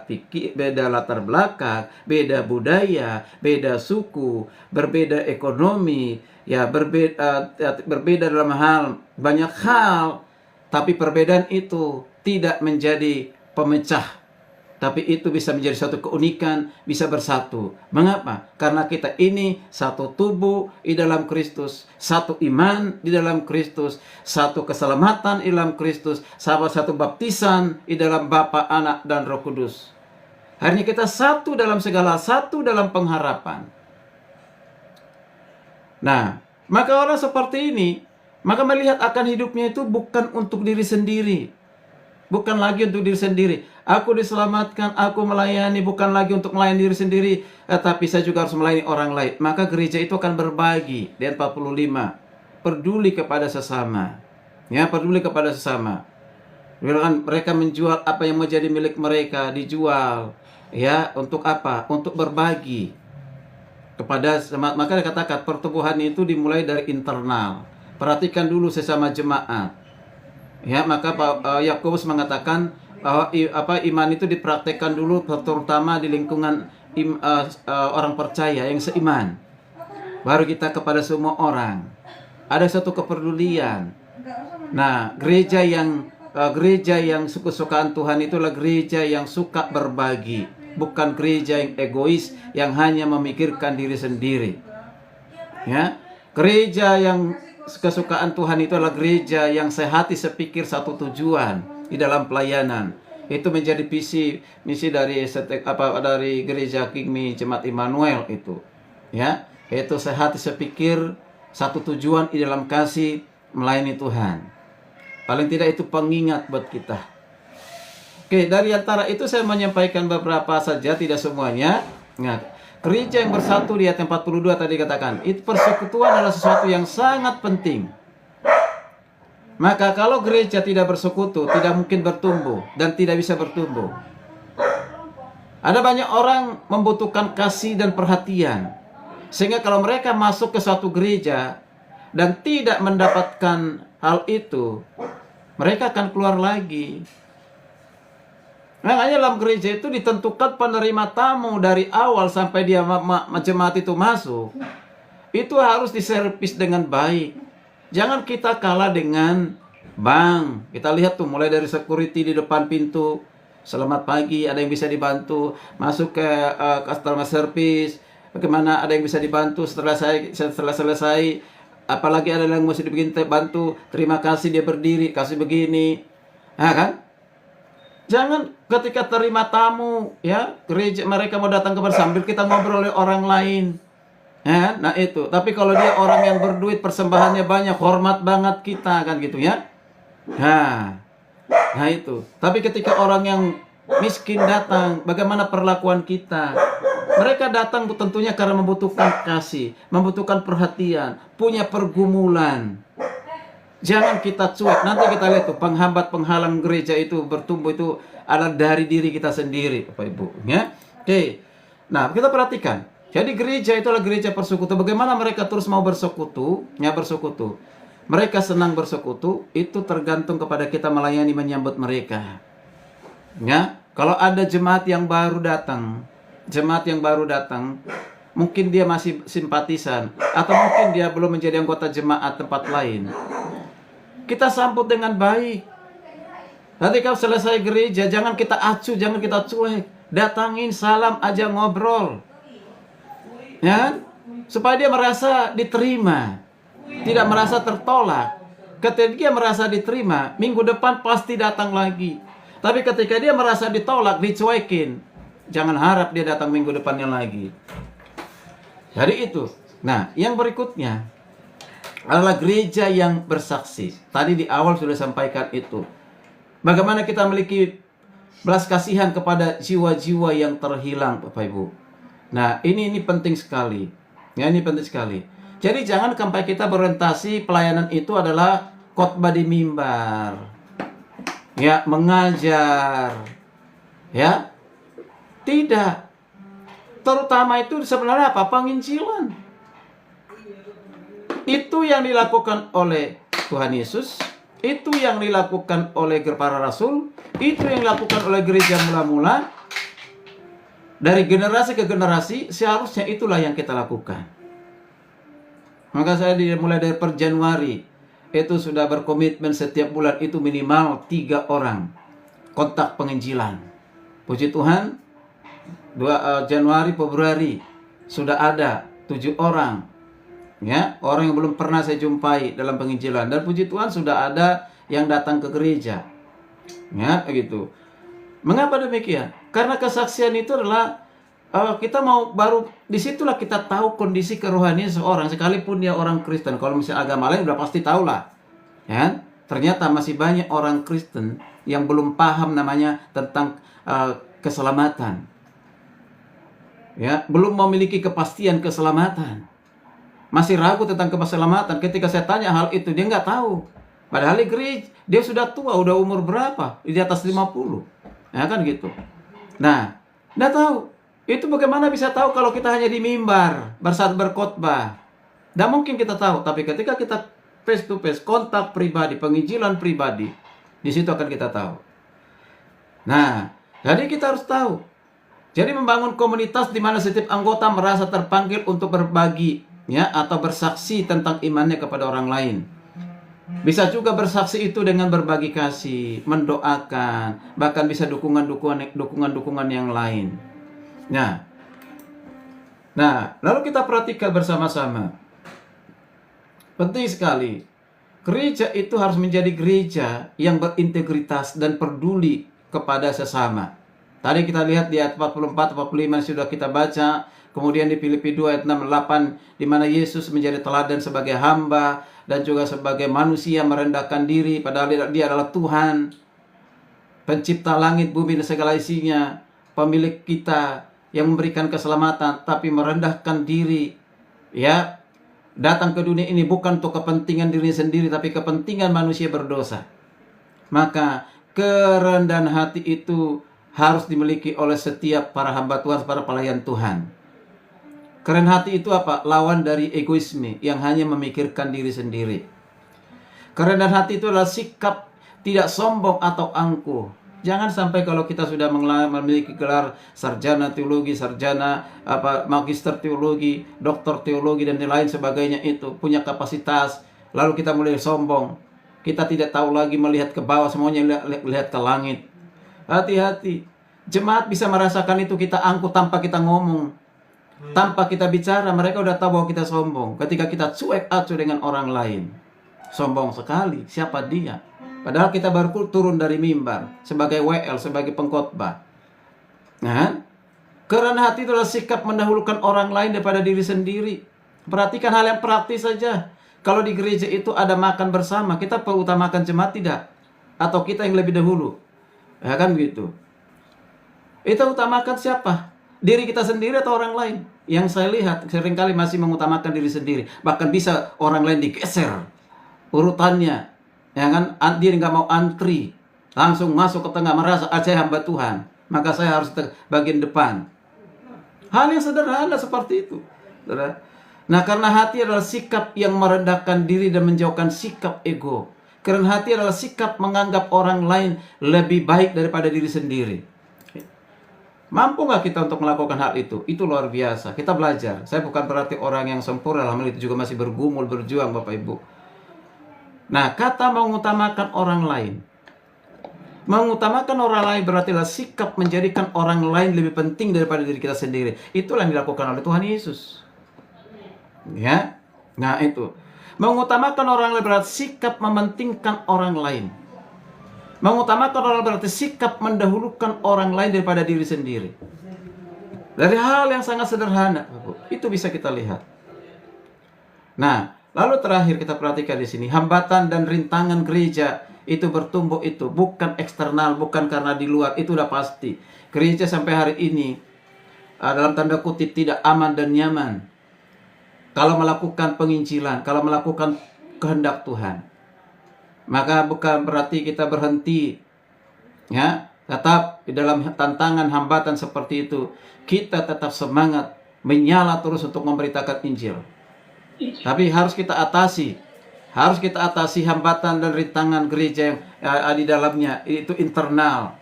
fikih, beda latar belakang, beda budaya, beda suku, berbeda ekonomi, ya berbeda dalam banyak hal, tapi perbedaan itu tidak menjadi pemecah, tapi itu bisa menjadi suatu keunikan, bisa bersatu. Mengapa? Karena kita ini satu tubuh di dalam Kristus, satu iman di dalam Kristus, satu keselamatan di dalam Kristus, satu baptisan di dalam Bapa, Anak, dan Roh Kudus. Akhirnya kita satu dalam segala, satu dalam pengharapan. Nah, maka orang seperti ini, maka melihat akan hidupnya itu bukan untuk diri sendiri. Bukan lagi untuk diri sendiri. Aku diselamatkan, aku melayani, bukan lagi untuk melayani diri sendiri, tapi saya juga harus melayani orang lain. Maka gereja itu akan berbagi. Di 45. Peduli kepada sesama. Ya, peduli kepada sesama. Mereka menjual apa yang menjadi milik mereka, dijual. Ya, untuk apa? Untuk berbagi. Maka dikatakan pertumbuhan itu dimulai dari internal. Perhatikan dulu sesama jemaat. Ya, maka Yakobus mengatakan bahwa iman itu dipraktekkan dulu, terutama di lingkungan orang percaya yang seiman. Baru kita kepada semua orang. Ada satu kepedulian. Nah, gereja yang suka-sukaan Tuhan itulah gereja yang suka berbagi. Bukan gereja yang egois, yang hanya memikirkan diri sendiri. Ya, gereja yang kesukaan Tuhan itu adalah gereja yang sehati sepikir satu tujuan di dalam pelayanan. Itu menjadi misi dari gereja Kingmi Jemaat Immanuel itu. Ya, itu sehati sepikir satu tujuan di dalam kasih melayani Tuhan. Paling tidak itu pengingat buat kita. Oke, dari antara itu saya menyampaikan beberapa saja, tidak semuanya. Nah, gereja yang bersatu di ayat 42 tadi katakan, itu persekutuan adalah sesuatu yang sangat penting. Maka kalau gereja tidak bersekutu, tidak mungkin bertumbuh dan tidak bisa bertumbuh. Ada banyak orang membutuhkan kasih dan perhatian. Sehingga kalau mereka masuk ke suatu gereja dan tidak mendapatkan hal itu, mereka akan keluar lagi. Makanya dalam gereja itu ditentukan penerima tamu dari awal sampai dia jemaat itu masuk. Itu harus diservis dengan baik. Jangan kita kalah dengan bank. Kita lihat tuh mulai dari security di depan pintu. Selamat pagi, ada yang bisa dibantu. Masuk ke customer service. Bagaimana ada yang bisa dibantu setelah selesai. Apalagi ada yang mesti dibantu. Terima kasih, dia berdiri, kasih begini. Nah, kan? Jangan ketika terima tamu, ya, gereja mereka mau datang kemari sambil kita ngobrol oleh orang lain. Ya, nah itu. Tapi kalau dia orang yang berduit, persembahannya banyak, hormat banget kita, kan gitu ya. Nah itu. Tapi ketika orang yang miskin datang, bagaimana perlakuan kita? Mereka datang tentunya karena membutuhkan kasih, membutuhkan perhatian, punya pergumulan. Jangan kita cuek. Nanti kita lihat tuh penghambat penghalang gereja itu bertumbuh itu adalah dari diri kita sendiri, Bapak Ibu. Ya, oke. Nah, kita perhatikan. Jadi gereja itu adalah gereja persekutu. Bagaimana mereka terus mau bersekutu? Ya, bersekutu. Mereka senang bersekutu. Itu tergantung kepada kita melayani, menyambut mereka. Ya, kalau ada jemaat yang baru datang, mungkin dia masih simpatisan, atau mungkin dia belum menjadi anggota jemaat tempat lain. Kita sambut dengan baik. Nanti kalau selesai gereja, jangan kita acuh, jangan kita cuek. Datangin, salam aja, ngobrol. Ya, supaya dia merasa diterima, tidak merasa tertolak. Ketika dia merasa diterima, minggu depan pasti datang lagi. Tapi ketika dia merasa ditolak, dicuekin, jangan harap dia datang minggu depannya lagi. Jadi itu. Nah, yang berikutnya adalah gereja yang bersaksi. Tadi di awal sudah sampaikan itu. Bagaimana kita memiliki belas kasihan kepada jiwa-jiwa yang terhilang, Bapak Ibu. Nah, ini penting sekali. Ya, ini penting sekali. Jadi jangan sampai kita berorientasi pelayanan itu adalah khotbah di mimbar, ya, mengajar, ya, tidak. Terutama itu sebenarnya apa? Penginjilan. Itu yang dilakukan oleh Tuhan Yesus, itu yang dilakukan oleh para rasul, itu yang dilakukan oleh gereja mula-mula. Dari generasi ke generasi, seharusnya itulah yang kita lakukan. Maka saya mulai dari per Januari itu sudah berkomitmen setiap bulan itu minimal 3 orang kontak penginjilan. Puji Tuhan, 2 Januari, Februari sudah ada 7 orang, ya, orang yang belum pernah saya jumpai dalam penginjilan. Dan puji Tuhan sudah ada yang datang ke gereja, ya, begitu. Mengapa demikian? Karena kesaksian itu adalah kita mau baru disitulah kita tahu kondisi kerohanian seorang, sekalipun dia orang Kristen. Kalau misalnya agama lain udah pasti tahu lah, ya. Ternyata masih banyak orang Kristen yang belum paham namanya tentang keselamatan, ya, belum memiliki kepastian keselamatan, masih ragu tentang keselamatan. Ketika saya tanya hal itu, dia nggak tahu. Padahal di gereja dia sudah tua, udah umur berapa? Di atas 50, ya kan gitu. Nah, nggak tahu. Itu bagaimana bisa tahu kalau kita hanya di mimbar saat berkhotbah? Tidak mungkin kita tahu. Tapi ketika kita face to face, kontak pribadi, penginjilan pribadi, di situ akan kita tahu. Nah, jadi kita harus tahu. Jadi membangun komunitas di mana setiap anggota merasa terpanggil untuk berbagi, ya, atau bersaksi tentang imannya kepada orang lain. Bisa juga bersaksi itu dengan berbagi kasih, mendoakan, bahkan bisa dukungan yang lain. Nah, lalu kita perhatikan bersama-sama. Penting sekali. Gereja itu harus menjadi gereja yang berintegritas dan peduli kepada sesama. Tadi kita lihat di ayat 44, 45 sudah kita baca. Kemudian di Filipi 2 ayat 6, 8, di mana Yesus menjadi teladan sebagai hamba dan juga sebagai manusia merendahkan diri, padahal dia adalah Tuhan, pencipta langit, bumi dan segala isinya, pemilik kita yang memberikan keselamatan, tapi merendahkan diri, ya, datang ke dunia ini bukan untuk kepentingan diri sendiri, tapi kepentingan manusia berdosa. Maka kerendahan hati itu harus dimiliki oleh setiap para hamba Tuhan, para pelayan Tuhan. Kerendahan hati itu apa? Lawan dari egoisme yang hanya memikirkan diri sendiri. Kerendahan hati itu adalah sikap tidak sombong atau angkuh. Jangan sampai kalau kita sudah memiliki gelar sarjana teologi, sarjana magister teologi, doktor teologi dan lain sebagainya, itu punya kapasitas, lalu kita mulai sombong. Kita tidak tahu lagi melihat ke bawah, semuanya lihat ke langit. Hati-hati. Jemaat bisa merasakan itu, kita angkuh tanpa kita ngomong, tanpa kita bicara, mereka udah tahu bahwa kita sombong. Ketika kita cuek acuh dengan orang lain, sombong sekali, siapa dia? Padahal kita baru turun dari mimbar sebagai WL, sebagai pengkhotbah. Nah, karena hati itu adalah sikap mendahulukan orang lain daripada diri sendiri. Perhatikan hal yang praktis saja. Kalau di gereja itu ada makan bersama, kita perlu utamakan jemaat tidak? Atau kita yang lebih dahulu? Ya kan begitu. Itu utamakan siapa? Diri kita sendiri atau orang lain? Yang saya lihat seringkali masih mengutamakan diri sendiri. Bahkan bisa orang lain digeser urutannya. Ya kan, dia nggak mau antri, langsung masuk ke tengah, merasa saya hamba Tuhan, maka saya harus bagian depan. Hal yang sederhana seperti itu. Nah, karena hati adalah sikap yang merendahkan diri dan menjauhkan sikap ego. Karena hati adalah sikap menganggap orang lain lebih baik daripada diri sendiri. Mampu nggak kita untuk melakukan hal itu? Itu luar biasa. Kita belajar. Saya bukan berarti orang yang sempurna dalam hal itu, juga masih bergumul, berjuang Bapak Ibu. Nah, kata mengutamakan orang lain. Mengutamakan orang lain berartilah sikap menjadikan orang lain lebih penting daripada diri kita sendiri. Itulah yang dilakukan oleh Tuhan Yesus. Ya, nah itu. Mengutamakan orang lain berarti sikap mementingkan orang lain. Mengutamakan orang lain berarti sikap mendahulukan orang lain daripada diri sendiri. Dari hal yang sangat sederhana, itu bisa kita lihat. Nah, lalu terakhir kita perhatikan di sini, hambatan dan rintangan gereja itu bertumbuh itu bukan eksternal, bukan karena di luar, itu udah pasti. Gereja sampai hari ini dalam tanda kutip tidak aman dan nyaman kalau melakukan penginjilan, kalau melakukan kehendak Tuhan. Maka bukan berarti kita berhenti, ya, tetap di dalam tantangan hambatan seperti itu kita tetap semangat menyala terus untuk memberitakan Injil. Tapi harus kita atasi hambatan dan rintangan gereja yang di dalamnya, itu internal.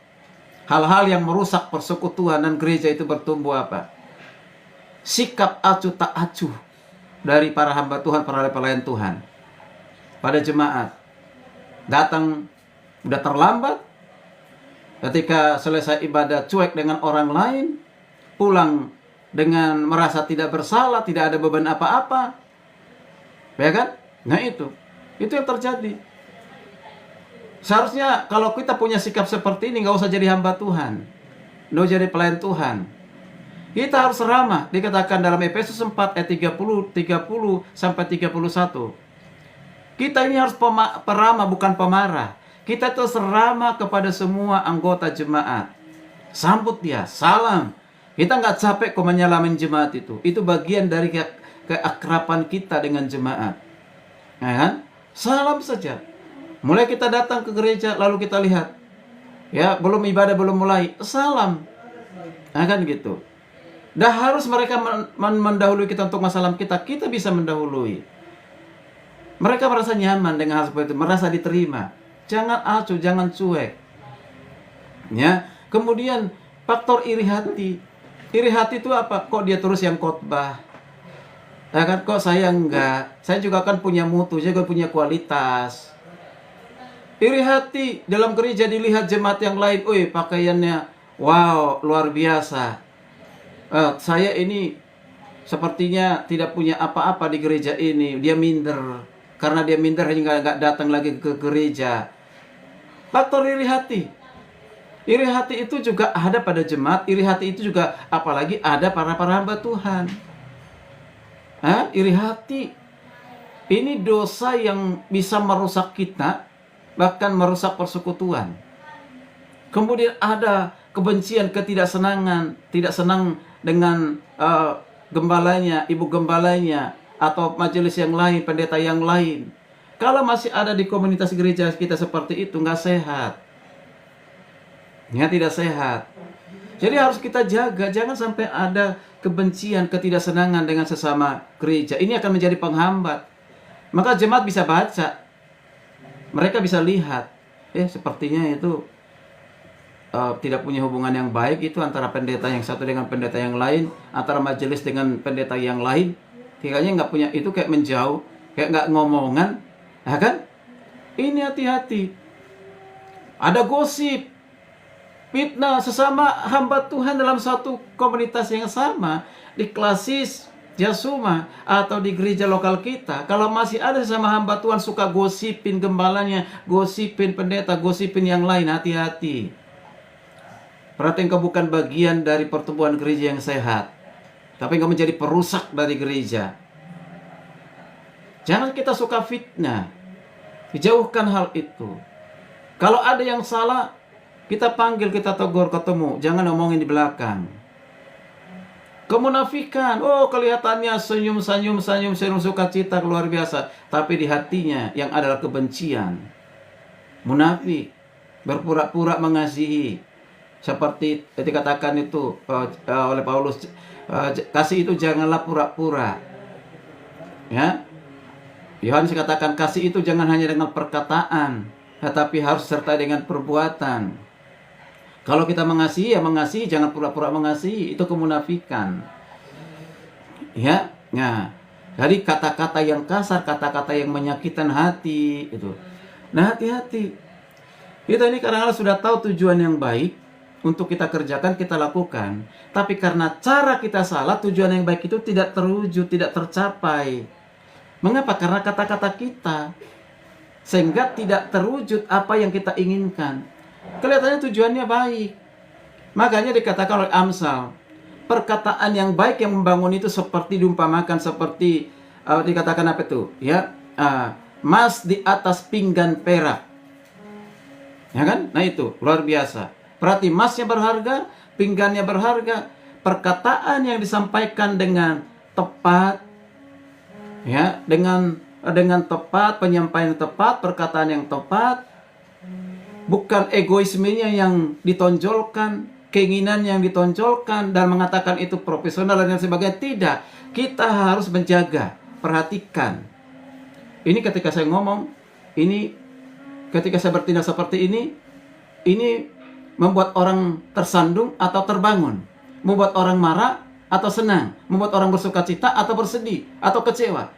Hal-hal yang merusak persekutuan dan gereja itu bertumbuh apa? Sikap acuh tak acuh dari para hamba Tuhan, para pelayan Tuhan pada jemaat. Datang udah terlambat, ketika selesai ibadah cuek dengan orang lain, pulang dengan merasa tidak bersalah, tidak ada beban apa-apa, ya kan? Nah itu yang terjadi. Seharusnya kalau kita punya sikap seperti ini, nggak usah jadi hamba Tuhan, nggak usah jadi pelayan Tuhan. Kita harus ramah, dikatakan dalam Efesus 4 ayat 30 sampai 31. Kita ini harus peramah, bukan pemarah. Kita terus ramah kepada semua anggota jemaat. Sambut dia, salam. Kita nggak capek kok menyalamin jemaat itu. Itu bagian dari keakraban kita dengan jemaat. Ya kan? Salam saja. Mulai kita datang ke gereja, lalu kita lihat, ya, belum ibadah, belum mulai, salam. Ya kan gitu. Dah harus mereka mendahului kita untuk masalah kita bisa mendahului. Mereka merasa nyaman dengan hal seperti itu, merasa diterima. Jangan acuh, jangan cuek. Ya, kemudian faktor iri hati. Iri hati itu apa? Kok dia terus yang khotbah? Ya kan, kok saya enggak? Saya juga kan punya mutu, saya juga punya kualitas. Iri hati dalam gereja dilihat jemaat yang lain, pakaiannya wow, luar biasa. Saya ini sepertinya tidak punya apa-apa di gereja ini. Dia minder. Karena dia minder hingga nggak datang lagi ke gereja. Faktor iri hati. Iri hati itu juga ada pada jemaat. Iri hati itu juga apalagi ada para hamba Tuhan. Iri hati. Ini dosa yang bisa merusak kita, bahkan merusak persekutuan. Kemudian ada kebencian, ketidaksenangan, tidak senang dengan gembalanya, ibu gembalanya, atau majelis yang lain, pendeta yang lain. Kalau masih ada di komunitas gereja kita seperti itu, nggak sehat. Ya, tidak sehat. Jadi harus kita jaga, jangan sampai ada kebencian, ketidaksenangan dengan sesama gereja. Ini akan menjadi penghambat. Maka jemaat bisa baca. Mereka bisa lihat, sepertinya itu tidak punya hubungan yang baik itu antara pendeta yang satu dengan pendeta yang lain, antara majelis dengan pendeta yang lain. Kayaknya nggak punya, itu kayak menjauh, kayak nggak ngomongan, ya kan? Ini hati-hati. Ada gosip, fitnah sesama hamba Tuhan dalam satu komunitas yang sama, di klasis, Jasuma, atau di gereja lokal kita. Kalau masih ada sesama hamba Tuhan suka gosipin gembalanya, gosipin pendeta, gosipin yang lain, hati-hati. Berarti engkau bukan bagian dari pertumbuhan gereja yang sehat, tapi engkau menjadi perusak dari gereja. Jangan kita suka fitnah. Dijauhkan hal itu. Kalau ada yang salah, kita panggil, kita tegur, ketemu. Jangan ngomongin di belakang. Kemunafikan, kelihatannya senyum sukacita luar biasa, tapi di hatinya yang adalah kebencian. Munafik, berpura-pura mengasihi. Seperti dikatakan itu oleh Paulus, kasih itu janganlah pura-pura. Ya, Yohanes katakan kasih itu jangan hanya dengan perkataan, tetapi harus serta dengan perbuatan. Kalau kita mengasihi, ya mengasihi, jangan pura-pura mengasihi. Itu kemunafikan. Ya, nah, dari kata-kata yang kasar, kata-kata yang menyakitkan hati, itu. Nah, hati-hati. Kita ini kadang-kadang sudah tahu tujuan yang baik untuk kita kerjakan, kita lakukan. Tapi karena cara kita salah, tujuan yang baik itu tidak terwujud, tidak tercapai. Mengapa? Karena kata-kata kita. Sehingga tidak terwujud apa yang kita inginkan. Kelihatannya tujuannya baik. Makanya dikatakan oleh Amsal, perkataan yang baik yang membangun itu seperti diumpamakan seperti dikatakan apa itu? Ya, emas di atas pinggan perak. Ya kan? Nah itu luar biasa. Berarti emasnya berharga, pinggannya berharga. Perkataan yang disampaikan dengan tepat, ya, dengan tepat, penyampaian yang tepat, perkataan yang tepat. Bukan egoismenya yang ditonjolkan, keinginan yang ditonjolkan dan mengatakan itu profesional dan sebagainya. Tidak, kita harus menjaga, perhatikan. Ini ketika saya ngomong, ini ketika saya bertindak seperti ini membuat orang tersandung atau terbangun, membuat orang marah atau senang, membuat orang bersukacita atau bersedih atau kecewa.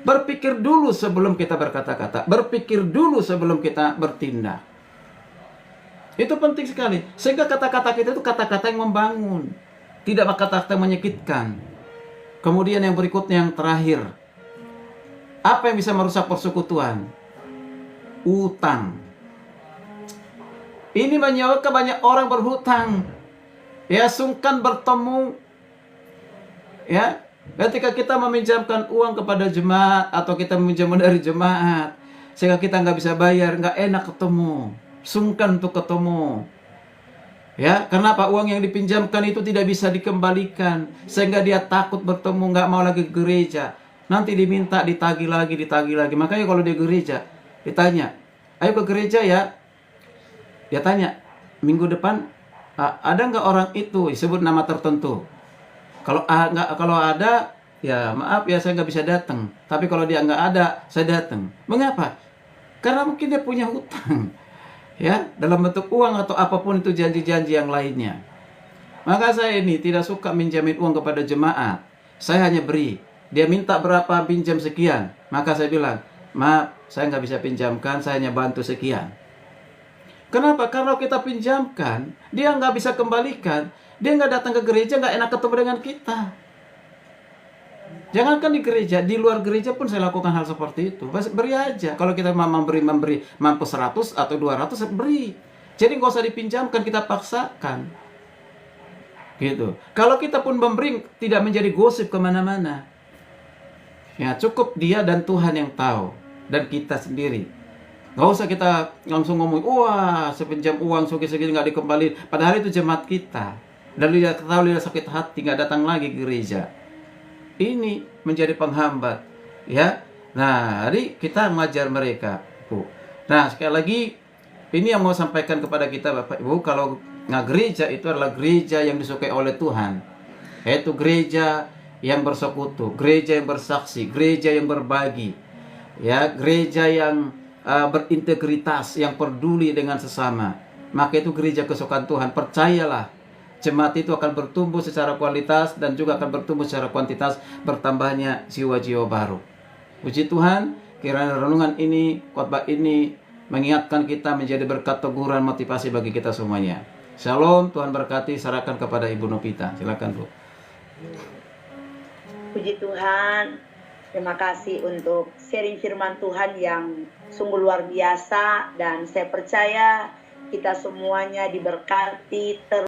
Berpikir dulu sebelum kita berkata-kata, berpikir dulu sebelum kita bertindak. Itu penting sekali. Sehingga kata-kata kita itu kata-kata yang membangun, tidak kata-kata yang menyakitkan. Kemudian yang berikutnya, yang terakhir, apa yang bisa merusak persekutuan? Utang. Ini menyebabkan banyak orang berhutang. Ya, sungkan bertemu. Ya, ketika kita meminjamkan uang kepada jemaat atau kita meminjam dari jemaat, sehingga kita nggak bisa bayar, nggak enak ketemu. Sungkan untuk ketemu. Ya, kenapa? Uang yang dipinjamkan itu tidak bisa dikembalikan, sehingga dia takut bertemu, nggak mau lagi ke gereja. Nanti diminta ditagih lagi. Makanya kalau di gereja ditanya, ayo ke gereja ya. Dia tanya, minggu depan ada nggak orang itu, disebut nama tertentu. Kalau ada, ya maaf ya saya nggak bisa datang. Tapi kalau dia nggak ada, saya datang. Mengapa? Karena mungkin dia punya hutang. Ya, dalam bentuk uang atau apapun itu janji-janji yang lainnya. Maka saya ini tidak suka minjamin uang kepada jemaat. Saya hanya beri. Dia minta berapa, pinjam sekian. Maka saya bilang, maaf, saya nggak bisa pinjamkan, saya hanya bantu sekian. Kenapa? Kalau kita pinjamkan, dia nggak bisa kembalikan. Dia nggak datang ke gereja, nggak enak ketemu dengan kita. Jangankan di gereja, di luar gereja pun saya lakukan hal seperti itu. Beri aja. Kalau kita memberi mampu 100 atau 200, beri. Jadi nggak usah dipinjamkan, kita paksakan. Gitu. Kalau kita pun memberi, tidak menjadi gosip kemana-mana. Ya, cukup dia dan Tuhan yang tahu. Dan kita sendiri. Nggak usah kita langsung ngomong, wah sepinjam uang segini nggak dikembali. Padahal itu jemaat kita. Dan dia tahu dia sakit hati, nggak datang lagi ke gereja. Ini menjadi penghambat, ya. Nah, jadi kita mengajar mereka, Bu. Nah, sekali lagi ini yang mau sampaikan kepada kita, Bapak Ibu, kalau gereja itu adalah gereja yang disukai oleh Tuhan, yaitu gereja yang bersekutu, gereja yang bersaksi, gereja yang berbagi, ya, gereja yang berintegritas, yang peduli dengan sesama. Maka itu gereja kesukaan Tuhan. Percayalah, jemaat itu akan bertumbuh secara kualitas dan juga akan bertumbuh secara kuantitas, bertambahnya jiwa-jiwa baru. Puji Tuhan, kiranya renungan ini, khotbah ini mengingatkan kita menjadi berkat teguran motivasi bagi kita semuanya. Shalom, Tuhan berkati. Serahkan kepada Ibu Novita. Silakan, Bu. Puji Tuhan. Terima kasih untuk sharing firman Tuhan yang sungguh luar biasa, dan saya percaya kita semuanya diberkati terus.